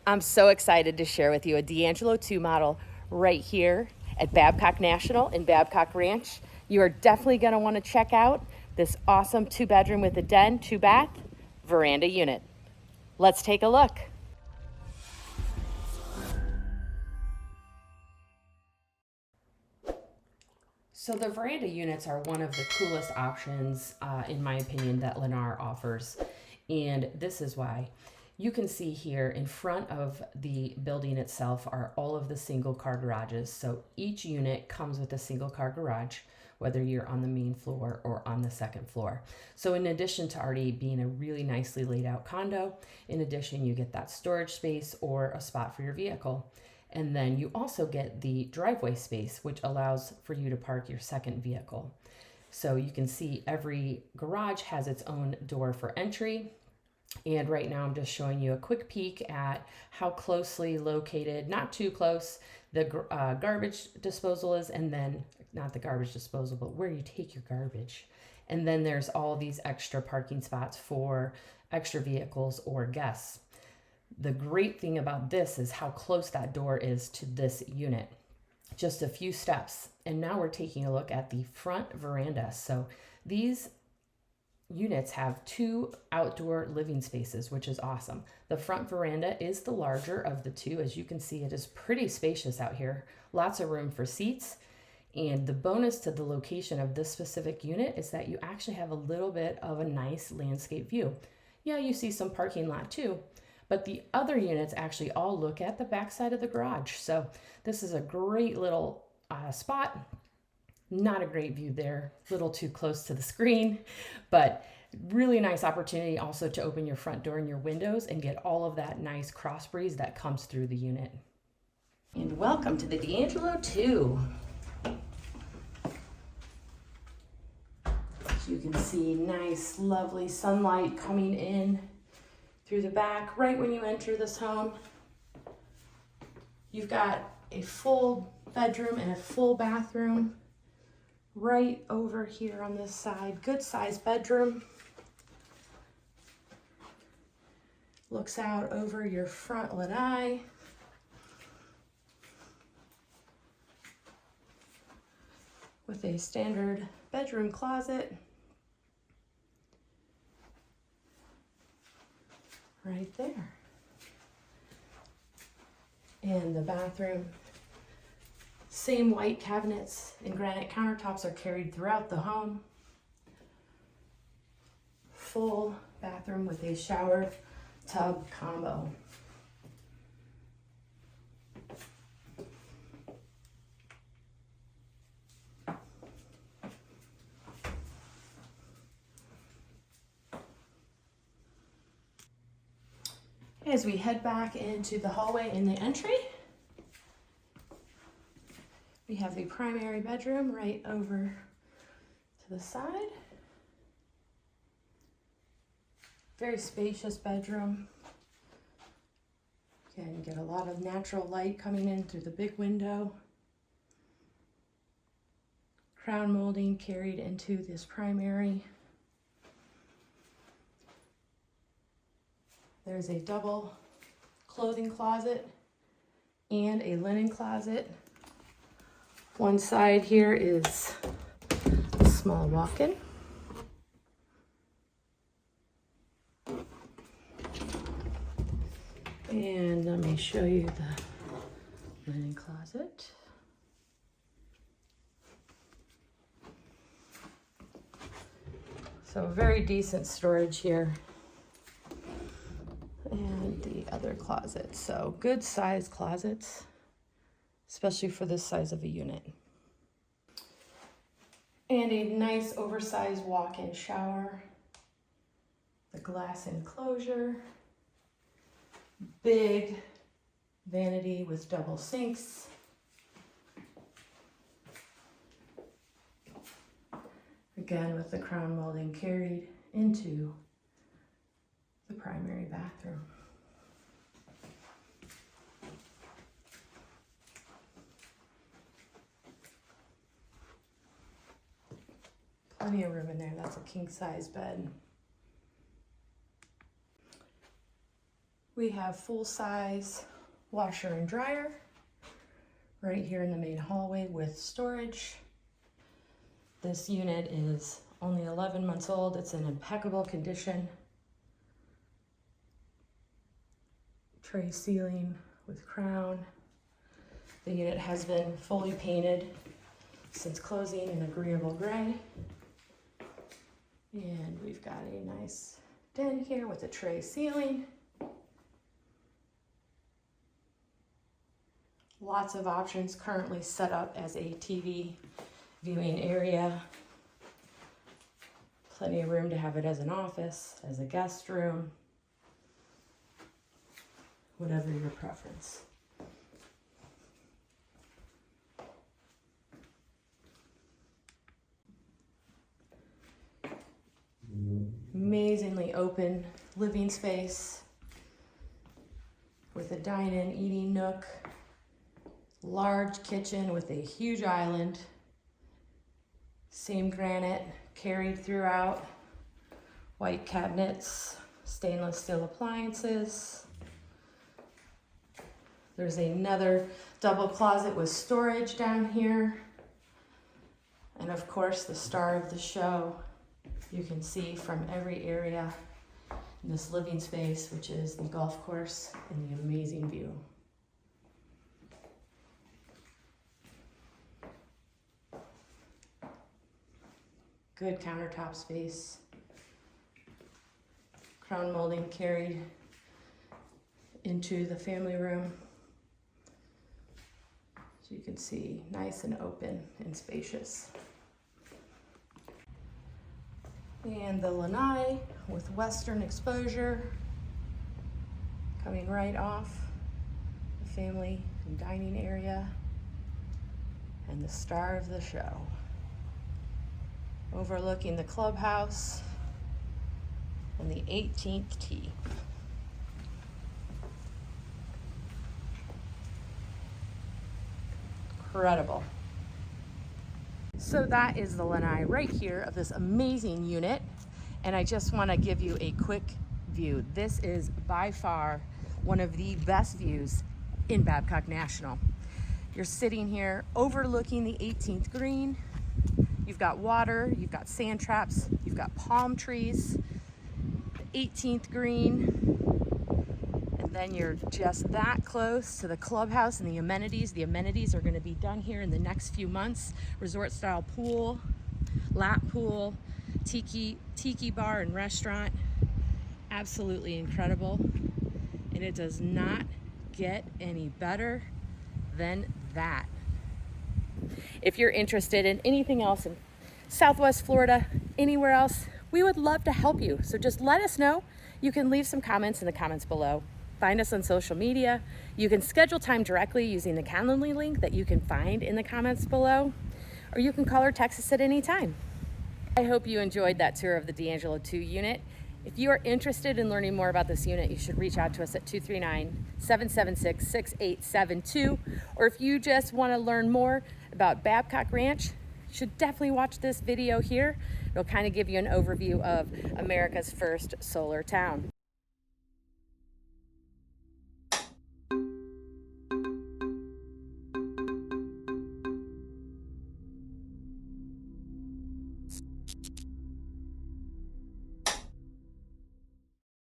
I'm so excited to share with you a Diangelo 2 model right here at Babcock National in Babcock Ranch. You are definitely going to want to check out this awesome 2-bedroom with a den, 2-bath veranda unit. Let's take a look. So the veranda units are one of the coolest options, in my opinion, that Lennar offers. And this is why. You can see here in front of the building itself are all of the single car garages. So each unit comes with a single car garage, whether you're on the main floor or on the second floor. So in addition to already being a really nicely laid out condo, in addition, you get that storage space or a spot for your vehicle. And then you also get the driveway space, which allows for you to park your second vehicle. So you can see every garage has its own door for entry. And right now I'm just showing you a quick peek at how closely located, not too close, the garbage disposal is, and then, not the garbage disposal, but where you take your garbage. And then there's all these extra parking spots for extra vehicles or guests. The great thing about this is how close that door is to this unit. Just a few steps. And now we're taking a look at the front veranda. So these units have 2 outdoor living spaces, which is awesome. The front veranda is the larger of the 2. As you can see, it is pretty spacious out here. Lots of room for seats. And the bonus to the location of this specific unit is that you actually have a little bit of a nice landscape view. Yeah, you see some parking lot too, but the other units actually all look at the backside of the garage. So this is a great little spot. Not a great view there, a little too close to the screen, but really nice opportunity also to open your front door and your windows and get all of that nice cross breeze that comes through the unit. And welcome to the Diangelo 2. As you can see, nice, lovely sunlight coming in through the back right when you enter this home. You've got a full bedroom and a full bathroom right over here on this side. Good sized bedroom. Looks out over your front lanai. With a standard bedroom closet right there. And the bathroom, same white cabinets and granite countertops are carried throughout the home. Full bathroom with a shower tub combo. As we head back into the hallway in the entry, we have the primary bedroom right over to the side. Very spacious bedroom. Again, you get a lot of natural light coming in through the big window. Crown molding carried into this primary. There's a double clothing closet and a linen closet. One side here is a small walk-in. And let me show you the linen closet. So very decent storage here. And the other closet. So good sized closets, especially for this size of a unit. And a nice oversized walk-in shower. The glass enclosure. Big vanity with double sinks. Again, with the crown molding carried into the primary bathroom. Plenty of room in there. That's a king size bed. We We have full-size washer and dryer right here in the main hallway with storage. This unit is only 11 months old. It's in impeccable condition. Tray ceiling with crown. The unit has been fully painted since closing in agreeable gray. And we've got a nice den here with a tray ceiling. Lots of options, currently set up as a TV viewing area. Plenty of room to have it as an office, as a guest room, whatever your preference. Amazingly open living space with a dine-in eating nook, large kitchen with a huge island, same granite carried throughout, white cabinets, stainless steel appliances. There's another double closet with storage down here. And of course, the star of the show, you can see from every area in this living space, which is the golf course and the amazing view. Good countertop space. Crown molding carried into the family room. So you can see nice and open and spacious. And the Lanai with western exposure coming right off the family and dining area, and the star of the show, overlooking the clubhouse and the 18th tee. Incredible. So that is the Lanai right here of this amazing unit, and I just want to give you a quick view. This is by far one of the best views in Babcock National. You're sitting here overlooking the 18th green. You've got water, you've got sand traps, you've got palm trees, the 18th green, and then you're just that close to the clubhouse and the amenities. The amenities are going to be done here in the next few months. Resort style pool, lap pool, tiki bar and restaurant. Absolutely incredible. And it does not get any better than that. If you're interested in anything else in Southwest Florida, anywhere else, we would love to help you. So just let us know. You can leave some comments in the comments below. Find us on social media. You can schedule time directly using the Calendly link that you can find in the comments below, or you can call or text us at any time. I hope you enjoyed that tour of the Diangelo 2 unit. If you are interested in learning more about this unit, you should reach out to us at 239-776-6872. Or if you just want to learn more about Babcock Ranch, you should definitely watch this video here. It'll kind of give you an overview of America's first solar town.